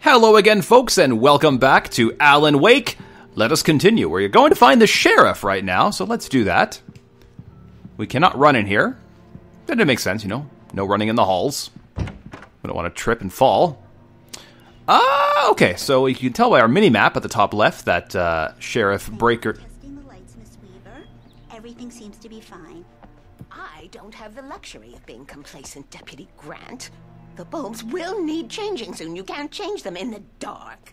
Hello again, folks, and welcome back to Alan Wake. Let us continue. We're going to find the sheriff right now, so let's do that. We cannot run in here. That didn't make sense, you know. No running in the halls. We don't want to trip and fall. Okay, so you can tell by our mini-map at the top left that Sheriff Breaker... Testing the lights, Miss Weaver. Everything seems to be fine. I don't have the luxury of being complacent, Deputy Grant. The bulbs will need changing soon. You can't change them in the dark.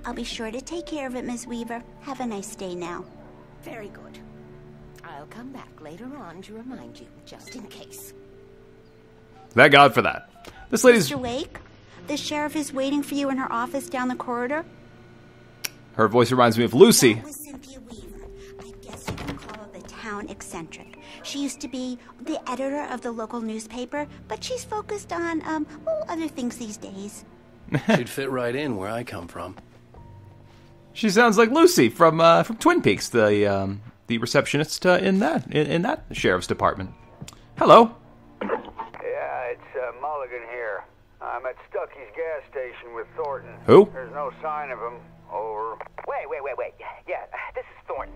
I'll be sure to take care of it, Miss Weaver. Have a nice day now. Very good. I'll come back later on to remind you, just in case. Thank God for that. This lady's... Mr. Wake, the sheriff is waiting for you in her office down the corridor. Her voice reminds me of Lucy. That was Cynthia Weaver. I guess you can call her the town eccentric. She used to be the editor of the local newspaper, but she's focused on, other things these days. She'd fit right in where I come from. She sounds like Lucy from Twin Peaks, the receptionist in that sheriff's department. Hello. Yeah, it's Mulligan here. I'm at Stucky's gas station with Thornton. Who? There's no sign of him. Over. Wait. Yeah, this is Thornton.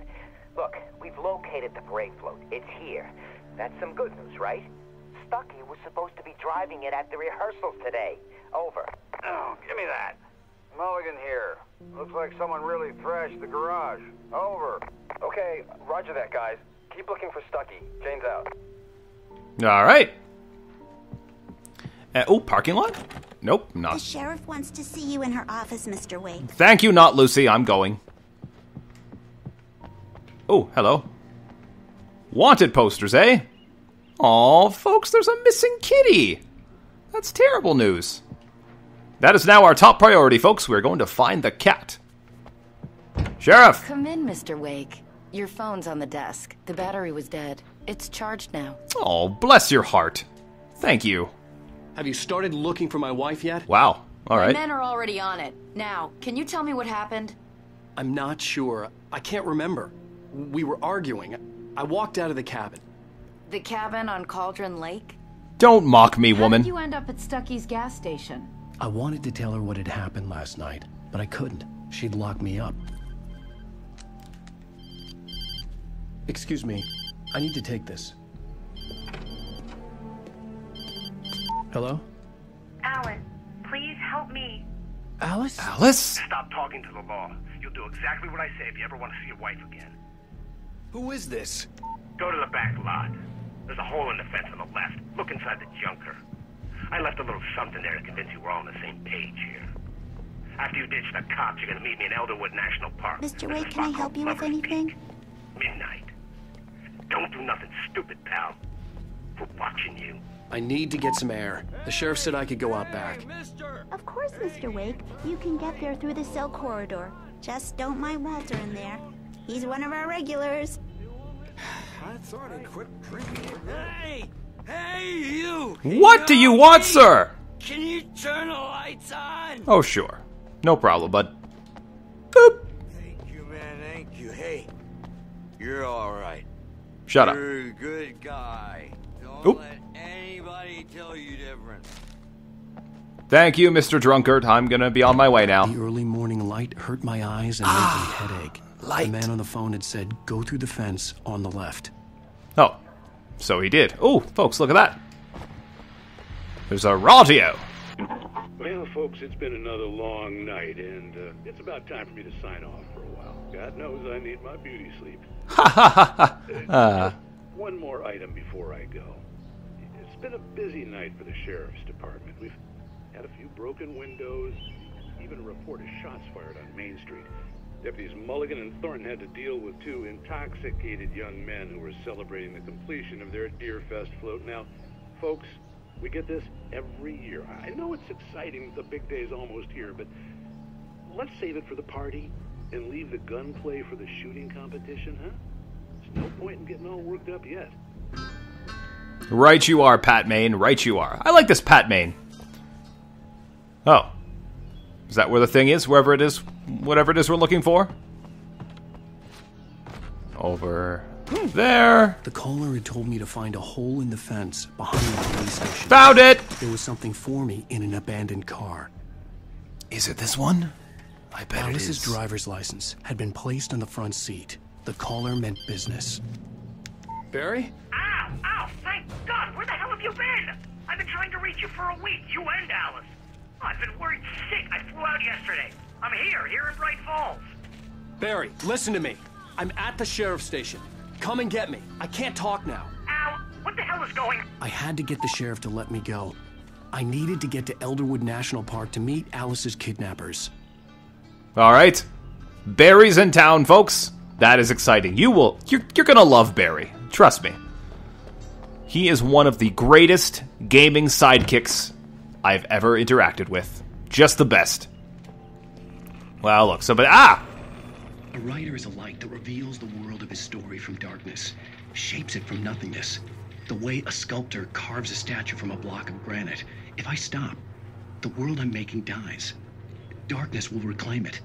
Look, we've located the brake float. It's here. That's some good news, right? Stucky was supposed to be driving it at the rehearsals today. Over. Oh, give me that. Mulligan here. Looks like someone really thrashed the garage. Over. Okay, roger that, guys. Keep looking for Stucky. Jane's out. All right. Parking lot? Nope, The not. sheriff wants to see you in her office, Mr. Wake. Thank you, not Lucy. I'm going. Oh, hello. Wanted posters, eh? Aw, folks, there's a missing kitty. That's terrible news. That is now our top priority, folks. We're going to find the cat. Sheriff! Come in, Mr. Wake. Your phone's on the desk. The battery was dead. It's charged now. Oh, bless your heart. Thank you. Have you started looking for my wife yet? Wow. All My right. men are already on it. Now, can you tell me what happened? I'm not sure. I can't remember. We were arguing. I walked out of the cabin. The cabin on Cauldron Lake? Don't mock me, How woman. did you end up at Stucky's gas station? I wanted to tell her what had happened last night, but I couldn't. She'd lock me up. Excuse me. I need to take this. Hello? Alan, please help me. Alice? Alice? Stop talking to the law. You'll do exactly what I say if you ever want to see your wife again. Who is this? Go to the back lot. There's a hole in the fence on the left. Look inside the junker. I left a little something there to convince you we're all on the same page here. After you ditch the cops, you're gonna meet me in Elderwood National Park. Mr. There's a Wake, can I spot help called you with Lover's anything? Peak. Midnight. Don't do nothing stupid, pal. We're watching you. I need to get some air. The sheriff said I could go out back. Of course, Mr. Wake. You can get there through the cell corridor. Just don't mind Walter in there. He's one of our regulars. I thought I quit drinking. Hey, you! What do you want, sir? Can you turn the lights on? Oh, sure. No problem, bud. Boop. Thank you, man, thank you. Hey, you're all right. Shut up. You're a good guy. Don't Oop. let anybody tell you different. Thank you, Mr. Drunkard. I'm gonna be on my way now. The early morning light hurt my eyes and made me headache. light. The man on the phone had said, go through the fence on the left. Oh, so he did. Oh, folks, look at that. There's a radio. Well, folks, it's been another long night, and it's about time for me to sign off for a while. God knows I need my beauty sleep. Ha ha ha ha. One more item before I go. It's been a busy night for the sheriff's department. We've had a few broken windows, even a report of shots fired on Main Street. Deputies Mulligan and Thornton had to deal with two intoxicated young men who were celebrating the completion of their Deer Fest float. Now, folks, we get this every year. I know it's exciting, the big day's almost here, but let's save it for the party and leave the gunplay for the shooting competition, huh? There's no point in getting all worked up yet. Right you are, Pat Maine. Right you are. I like this Pat Maine. Oh. Is that where the thing is? Wherever it is? Whatever it is we're looking for? Over there. The caller had told me to find a hole in the fence behind the police station. Found it! There was something for me in an abandoned car. Is it this one? I bet it Alice's is. driver's license had been placed on the front seat. The caller meant business. Barry? Ow! Ow! Thank God! Where the hell have you been? I've been trying to reach you for a week, you and Alice. Oh, I've been worried sick. I flew out yesterday. I'm here in Bright Falls. Barry, listen to me. I'm at the sheriff's station. Come and get me. I can't talk now. Al, what the hell is going on? I had to get the sheriff to let me go. I needed to get to Elderwood National Park to meet Alice's kidnappers. All right. Barry's in town, folks. That is exciting. You're going to love Barry. Trust me. He is one of the greatest gaming sidekicks I've ever interacted with. Just the best. Well, look, A writer is a light that reveals the world of his story from darkness, shapes it from nothingness. The way a sculptor carves a statue from a block of granite. If I stop, the world I'm making dies. Darkness will reclaim it.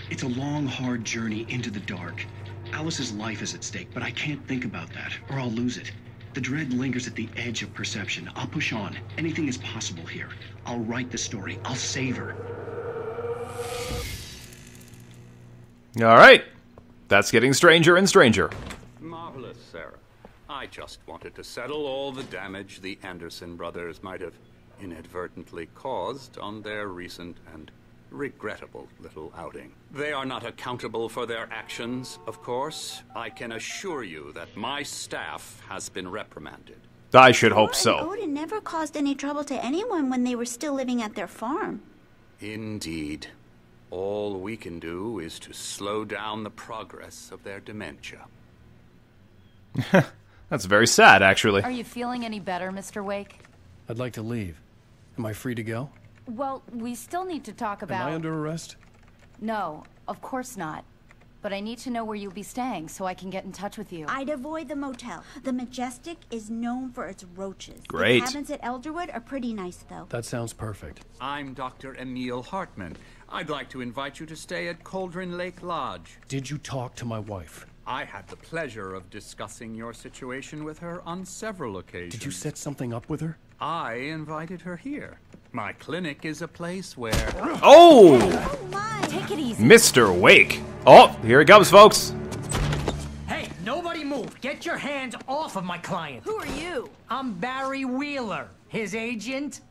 It's a long, hard journey into the dark. Alice's life is at stake, but I can't think about that, or I'll lose it. The dread lingers at the edge of perception. I'll push on. Anything is possible here. I'll write the story. I'll save her. all right. That's getting stranger and stranger. Marvelous, Sarah. I just wanted to settle all the damage the Anderson brothers might have inadvertently caused on their recent and regrettable little outing. They are not accountable for their actions, of course. I can assure you that my staff has been reprimanded. I should hope so. Odin never caused any trouble to anyone when they were still living at their farm. Indeed. All we can do is to slow down the progress of their dementia. That's very sad, actually. Are you feeling any better, Mr. Wake? I'd like to leave. Am I free to go? Well, we still need to talk about... Am I under arrest? No, of course not. But I need to know where you'll be staying so I can get in touch with you. I'd avoid the motel. The Majestic is known for its roaches. Great. The cabins at Elderwood are pretty nice, though. That sounds perfect. I'm Dr. Emil Hartman. I'd like to invite you to stay at Cauldron Lake Lodge. Did you talk to my wife? I had the pleasure of discussing your situation with her on several occasions. Did you set something up with her? I invited her here. My clinic is a place where... Oh! Take it easy. Mr. Wake. Oh, here he comes, folks. Hey, nobody move. Get your hands off of my client. Who are you? I'm Barry Wheeler, his agent.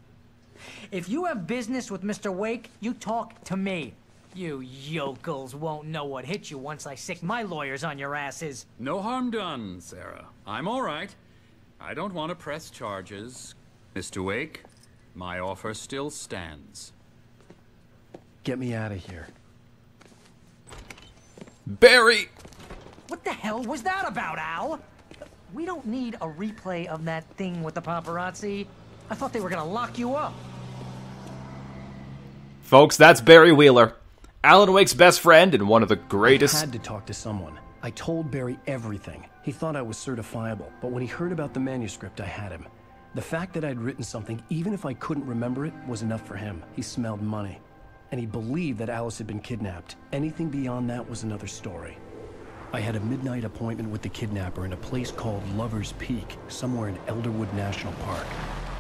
If you have business with Mr. Wake, you talk to me. You yokels won't know what hit you once I sick my lawyers on your asses. No harm done, Sarah. I'm all right. I don't want to press charges. Mr. Wake, my offer still stands. Get me out of here. Barry! What the hell was that about, Al? We don't need a replay of that thing with the paparazzi. I thought they were gonna lock you up. Folks, that's Barry Wheeler. Alan Wake's best friend and one of the greatest... I had to talk to someone. I told Barry everything. He thought I was certifiable, but when he heard about the manuscript, I had him. The fact that I'd written something, even if I couldn't remember it, was enough for him. He smelled money. And he believed that Alice had been kidnapped. Anything beyond that was another story. I had a midnight appointment with the kidnapper in a place called Lover's Peak, somewhere in Elderwood National Park.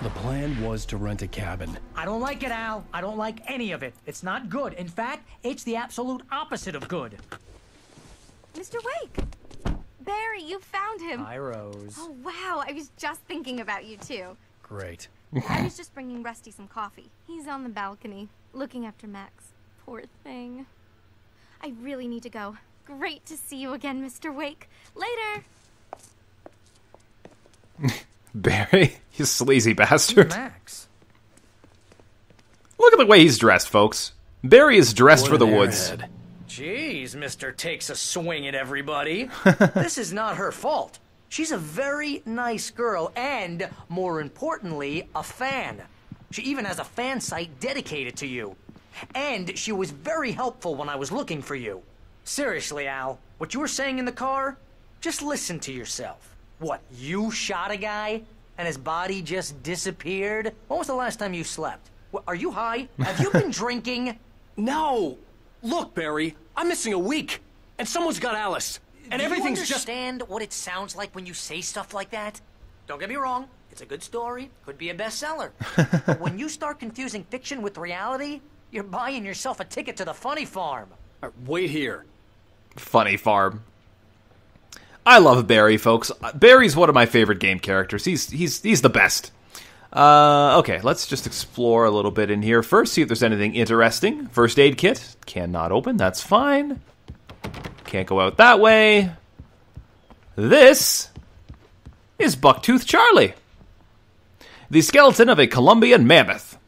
The plan was to rent a cabin. I don't like it, Al. I don't like any of it. It's not good. In fact, it's the absolute opposite of good. Mr. Wake! Barry, you found him. Hi, Rose. Oh, wow. I was just thinking about you, too. Great. I was just bringing Rusty some coffee. He's on the balcony, looking after Max. Poor thing. I really need to go. Great to see you again, Mr. Wake. Later! Barry, you sleazy bastard. Max. Look at the way he's dressed, folks. Barry is dressed for the woods. Jeez, Mr. Takes a swing at everybody. This is not her fault. She's a very nice girl and, more importantly, a fan. She even has a fan site dedicated to you. And she was very helpful when I was looking for you. Seriously, Al, what you were saying in the car, just listen to yourself. What, you shot a guy and his body just disappeared? When was the last time you slept? What, are you high? Have you been drinking? No! Look, Barry, I'm missing a week, and someone's got Alice, and everything's just... Do you understand what it sounds like when you say stuff like that? Don't get me wrong, it's a good story, could be a bestseller. But when you start confusing fiction with reality, You're buying yourself a ticket to the funny farm. Wait here. Funny farm. I love Barry, folks. Barry's one of my favorite game characters. He's the best. Okay, let's just explore a little bit in here first, see if there's anything interesting. First aid kit. Cannot open. That's fine. Can't go out that way. This is Bucktooth Charlie, the skeleton of a Columbian mammoth.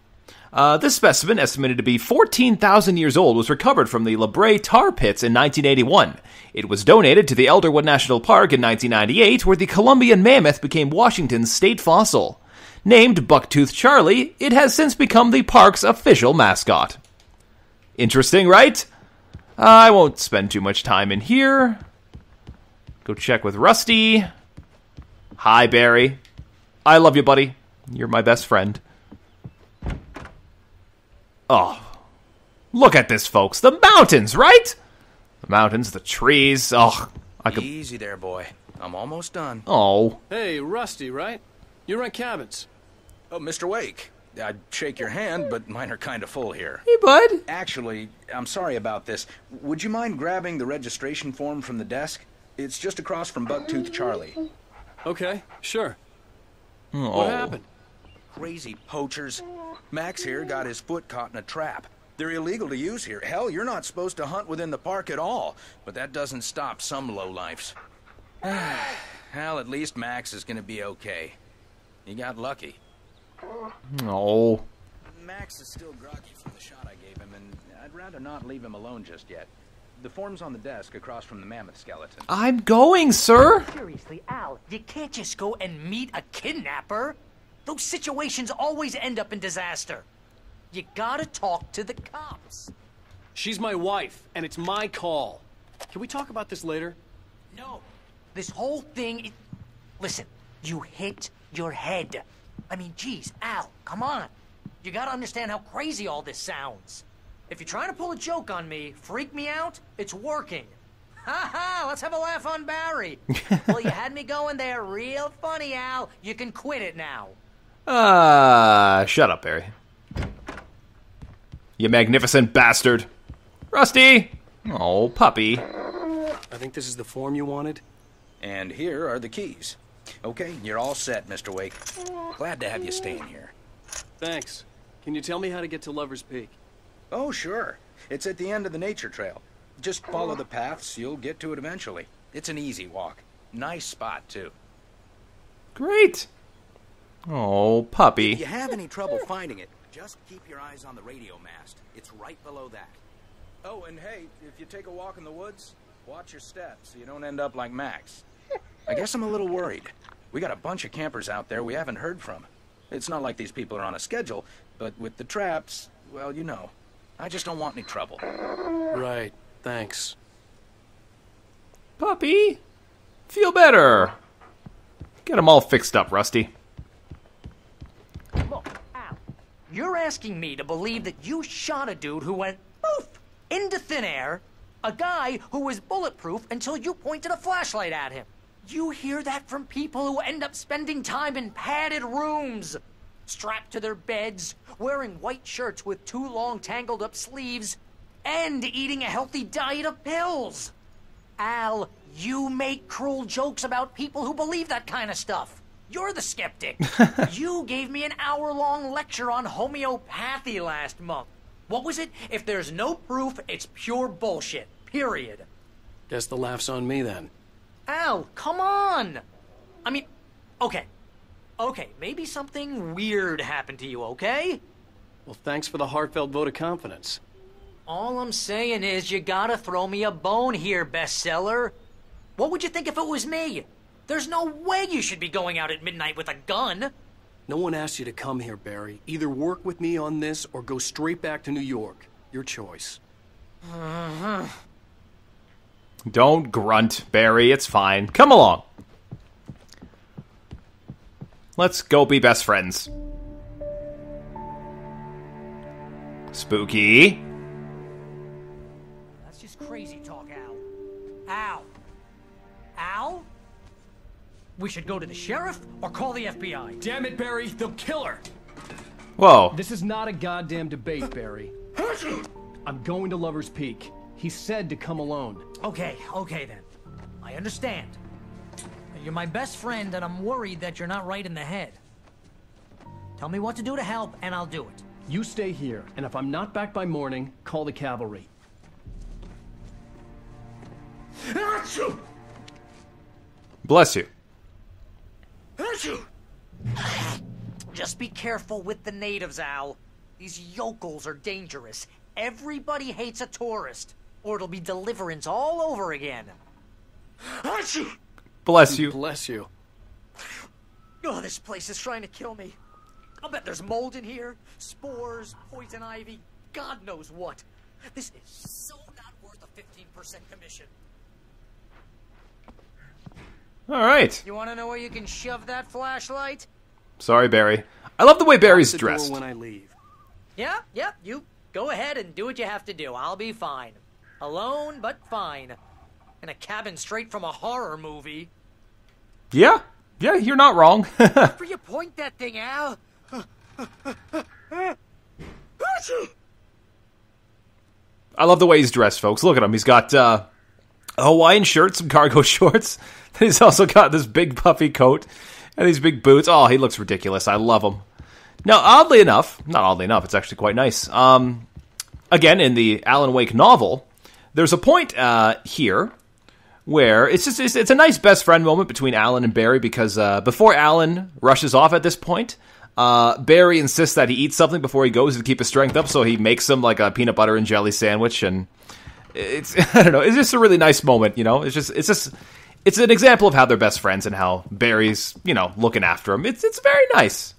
This specimen, estimated to be 14,000 years old, was recovered from the La Brea tar pits in 1981. It was donated to the Elderwood National Park in 1998, where the Columbian mammoth became Washington's state fossil. Named Bucktooth Charlie, it has since become the park's official mascot. Interesting, right? I won't spend too much time in here. Go check with Rusty. Hi, Barry. I love you, buddy. You're my best friend. Oh, look at this, folks. The mountains, right? The mountains, the trees. Oh, I could... Easy there, boy. I'm almost done. Oh. Hey, Rusty, right? You run cabins. Oh, Mr. Wake. I'd shake your hand, but mine are kind of full here. Hey, bud. Actually, I'm sorry about this. Would you mind grabbing the registration form from the desk? It's just across from Bucktooth Charlie. Okay, sure. Oh. What happened? Crazy poachers. Max here got his foot caught in a trap. They're illegal to use here. Hell, you're not supposed to hunt within the park at all. But that doesn't stop some lowlifes. Well, at least Max is gonna be okay. He got lucky. Oh. Max is still groggy from the shot I gave him, and I'd rather not leave him alone just yet. The form's on the desk across from the mammoth skeleton. I'm going, sir. Seriously, Al, you can't just go and meet a kidnapper. Those situations always end up in disaster. You gotta talk to the cops. She's my wife, and it's my call. Can we talk about this later? No. This whole thing is... Listen, you hit your head. I mean, geez, Al, come on. You gotta understand how crazy all this sounds. If you're trying to pull a joke on me, freak me out, it's working. Ha ha, let's have a laugh on Barry. Well, you had me going there real funny, Al. You can quit it now. Shut up, Barry. You magnificent bastard. Rusty! Oh, puppy. I think this is the form you wanted. And here are the keys. Okay, you're all set, Mr. Wake. Glad to have you staying here. Thanks. Can you tell me how to get to Lover's Peak? Oh, sure. It's at the end of the nature trail. Just follow the paths, you'll get to it eventually. It's an easy walk. Nice spot, too. Great. Oh, puppy. If you have any trouble finding it, just keep your eyes on the radio mast. It's right below that. Oh, and hey, if you take a walk in the woods, watch your steps so you don't end up like Max. I guess I'm a little worried. We got a bunch of campers out there we haven't heard from. It's not like these people are on a schedule, but with the traps, well, you know. I just don't want any trouble. Right. Thanks. Puppy, feel better. Get them all fixed up, Rusty. Look, Al, you're asking me to believe that you shot a dude who went poof into thin air, a guy who was bulletproof until you pointed a flashlight at him. You hear that from people who end up spending time in padded rooms, strapped to their beds, wearing white shirts with too long tangled up sleeves, and eating a healthy diet of pills. Al, you make cruel jokes about people who believe that kind of stuff. You're the skeptic. You gave me an hour-long lecture on homeopathy last month. What was it? If there's no proof, it's pure bullshit. Period. Guess the laugh's on me then. Al, come on! I mean, okay, maybe something weird happened to you, okay? Well, thanks for the heartfelt vote of confidence. All I'm saying is you gotta throw me a bone here, bestseller. What would you think if it was me? There's no way you should be going out at midnight with a gun. No one asked you to come here, Barry. Either work with me on this or go straight back to New York. Your choice. Don't grunt, Barry. It's fine. Come along. Let's go be best friends. Spooky. That's just crazy talk, Al. Al? We should go to the sheriff or call the FBI. Damn it, Barry. They'll kill her. Whoa. This is not a goddamn debate, Barry. I'm going to Lover's Peak. He said to come alone. Okay then. I understand. You're my best friend, and I'm worried that you're not right in the head. Tell me what to do to help, and I'll do it. You stay here, and if I'm not back by morning, call the cavalry. Bless you. Just be careful with the natives, Al. These yokels are dangerous. Everybody hates a tourist, or it'll be deliverance all over again. Bless you. Bless you. Oh, this place is trying to kill me. I'll bet there's mold in here, spores, poison ivy, God knows what. This is so not worth a 15% commission. All right. You want to know where you can shove that flashlight? Sorry, Barry. I love the way Barry's Lock the door dressed. when I leave. Yeah, you go ahead and do what you have to do. I'll be fine. Alone, but fine. In a cabin straight from a horror movie. Yeah, you're not wrong. Where you point that thing, Al? I love the way he's dressed, folks. Look at him. He's got a Hawaiian shirt, some cargo shorts. He's also got this big puffy coat and these big boots. Oh, he looks ridiculous. I love him. Now, not oddly enough, it's actually quite nice. Again, in the Alan Wake novel, there's a point here where it's a nice best friend moment between Alan and Barry, because before Alan rushes off at this point, Barry insists that he eats something before he goes to keep his strength up, so he makes him like a peanut butter and jelly sandwich, and it's I don't know, it's just a really nice moment, you know. It's an example of how they're best friends and how Barry's, you know, looking after him. It's very nice.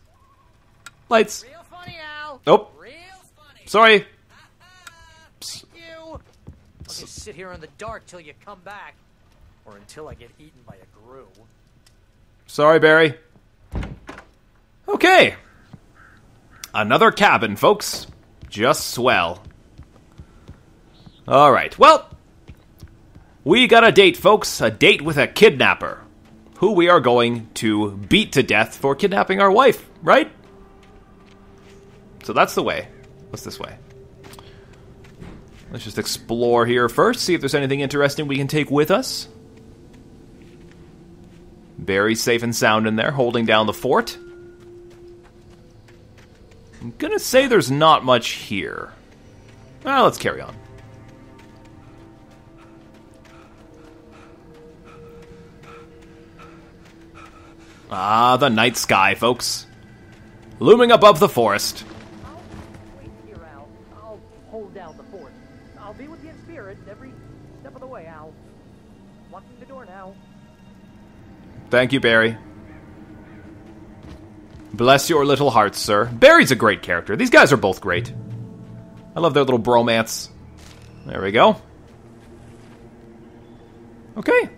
Lights. Real funny, Al. Oh. Real funny. Sorry. Thank you. I'll just sit here in the dark till you come back. Or until I get eaten by a grue. Sorry, Barry. Okay. Another cabin, folks. Just swell. All right. Well, we got a date, folks. A date with a kidnapper, who we are going to beat to death for kidnapping our wife, right? So that's the way. What's this way? Let's just explore here first, see if there's anything interesting we can take with us. Very safe and sound in there, holding down the fort. I'm gonna say there's not much here. Well, let's carry on. Ah, the night sky, folks. Looming above the forest. Wait here, Al. I'll hold down the fort. I'll be with you in spirit every step of the way, Al. Locking the door now. Thank you, Barry. Bless your little hearts, sir. Barry's a great character. These guys are both great. I love their little bromance. There we go. Okay.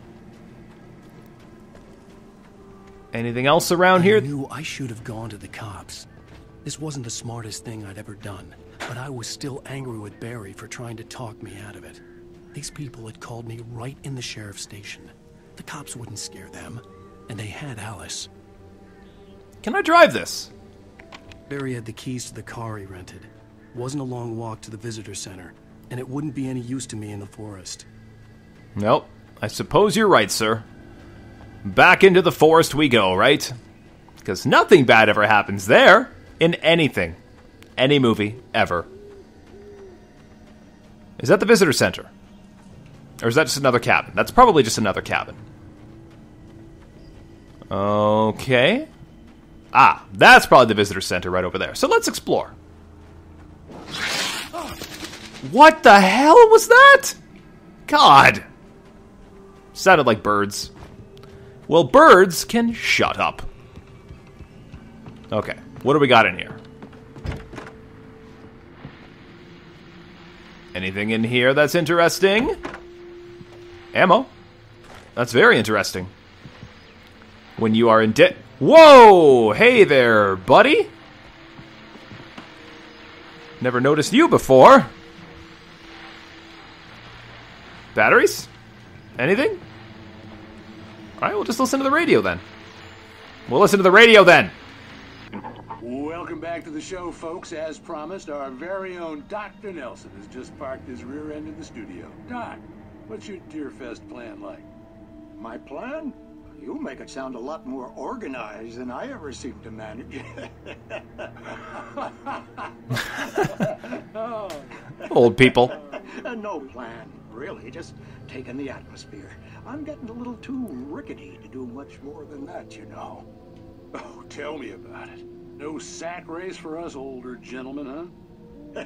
Anything else around here? I knew I should have gone to the cops. This wasn't the smartest thing I'd ever done, but I was still angry with Barry for trying to talk me out of it. These people had called me right in the sheriff's station. The cops wouldn't scare them, and they had Alice. Can I drive this? Barry had the keys to the car he rented. It wasn't a long walk to the visitor center, and it wouldn't be any use to me in the forest. Nope. I suppose you're right, sir. Back into the forest we go, right? Because nothing bad ever happens there. In anything. Any movie, ever. Is that the visitor center? Or is that just another cabin? That's probably just another cabin. Okay. Ah, that's probably the visitor center right over there. So let's explore. What the hell was that? God. Sounded like birds. Well, birds can shut up. Okay, what do we got in here? Anything in here that's interesting? Ammo. That's very interesting. When you are in debt. Whoa! Hey there, buddy. Never noticed you before. Batteries? Anything? Alright, we'll just listen to the radio then. Welcome back to the show, folks. As promised, our very own Dr. Nelson has just parked his rear end in the studio. Doc, what's your Deerfest plan like? My plan? You make it sound a lot more organized than I ever seem to manage. Old people. No plan, really. Just taking the atmosphere. I'm getting a little too rickety to do much more than that, you know. Oh, tell me about it. No sack race for us older gentlemen, huh?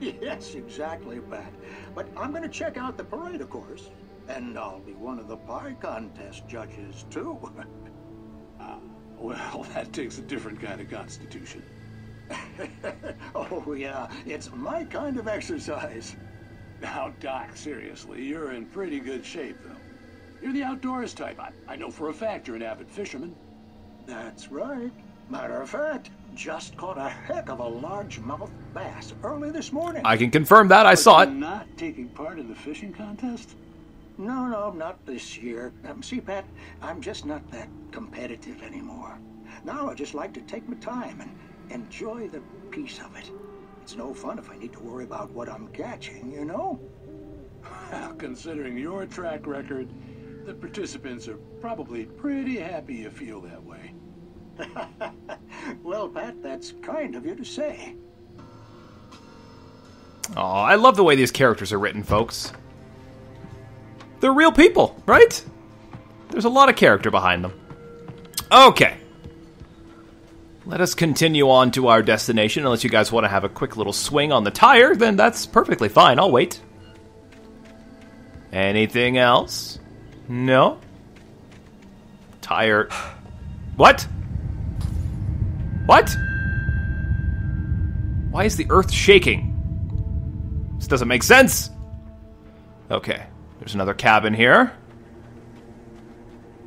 Yes, exactly, Pat. But I'm going to check out the parade, of course. And I'll be one of the pie contest judges, too. Well, that takes a different kind of constitution. Oh, yeah. It's my kind of exercise. Now, Doc, seriously, you're in pretty good shape, though. You're the outdoors type. I know for a fact you're an avid fisherman. That's right. Matter of fact, just caught a heck of a largemouth bass early this morning. I can confirm that. I saw it. Not taking part in the fishing contest? No, not this year. See, Pat, I'm just not that competitive anymore. Now I just like to take my time and enjoy the peace of it. It's no fun if I need to worry about what I'm catching, you know? Well, considering your track record, the participants are probably pretty happy you feel that way. Well, Pat, that's kind of you to say. Oh, I love the way these characters are written, folks. They're real people, right? There's a lot of character behind them. Okay. Let us continue on to our destination. Unless you guys want to have a quick little swing on the tire, then that's perfectly fine. I'll wait. Anything else? No? Tire... What? What? Why is the earth shaking? This doesn't make sense. Okay. There's another cabin here.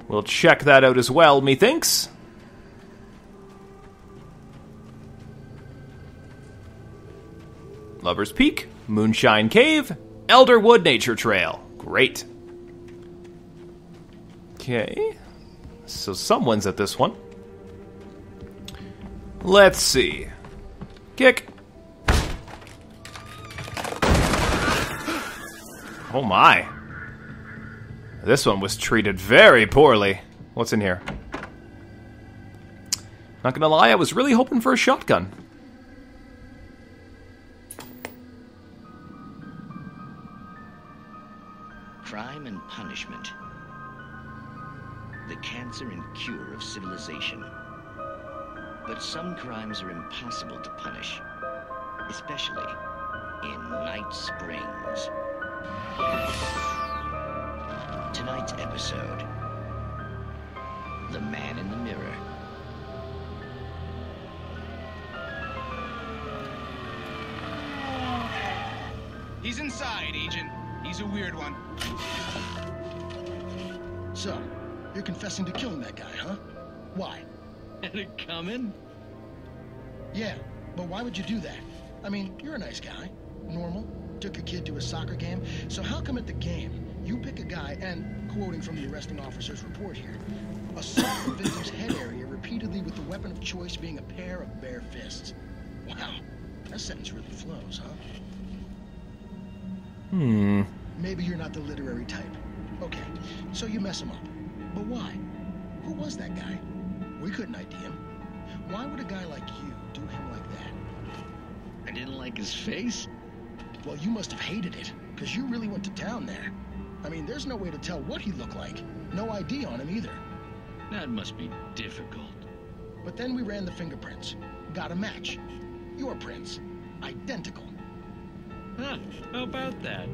We'll check that out as well, methinks. Lover's Peak, Moonshine Cave, Elderwood Nature Trail. Great. Okay. So someone's at this one. Let's see. Kick. Oh my. This one was treated very poorly. What's in here? Not gonna lie, I was really hoping for a shotgun. Crime and punishment. The cancer and cure of civilization. But some crimes are impossible to punish, especially in Night Springs. Tonight's episode, The Man in the Mirror. He's inside, Agent. He's a weird one. So, you're confessing to killing that guy, huh? Why? Had it coming? Yeah, but why would you do that? I mean, you're a nice guy. Normal. Took your kid to a soccer game. So how come at the game, you pick a guy and, quoting from the arresting officer's report here, assault the victim's head area repeatedly with the weapon of choice being a pair of bare fists? Wow, that sentence really flows, huh? Maybe you're not the literary type. Okay, so you mess him up. But why? Who was that guy? We couldn't ID him. Why would a guy like you do him like that? I didn't like his face? Well, you must have hated it, because you really went to town there. I mean, there's no way to tell what he looked like. No ID on him either. That must be difficult. But then we ran the fingerprints. Got a match. Your prints. Identical. Huh, how about that?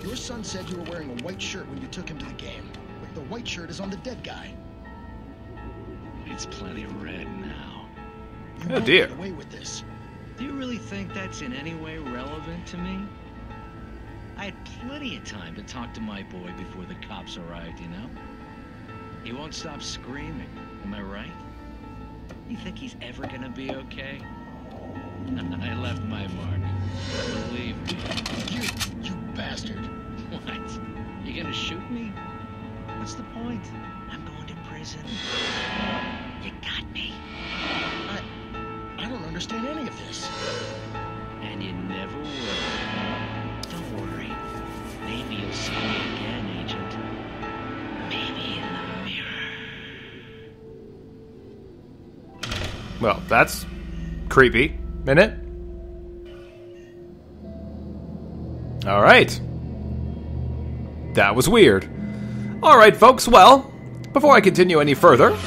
Your son said you were wearing a white shirt when you took him to the game. But the white shirt is on the dead guy. It's plenty red now. You won't get away with this. Do you really think that's in any way relevant to me? I had plenty of time to talk to my boy before the cops arrived, you know? He won't stop screaming, am I right? You think he's ever gonna be okay? I left my mark. Believe me. You bastard. What? You gonna shoot me? What's the point? I'm going to prison. You got me. Well, that's creepy, isn't it? Alright. That was weird. Alright, folks, well, before I continue any further,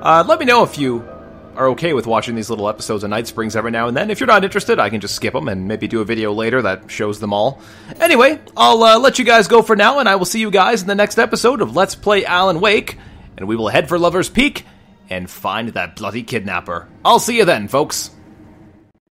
let me know if you are okay with watching these little episodes of Night Springs every now and then. If you're not interested, I can just skip them and maybe do a video later that shows them all. Anyway, I'll let you guys go for now, and I will see you guys in the next episode of Let's Play Alan Wake, and we will head for Lover's Peak and find that bloody kidnapper. I'll see you then, folks.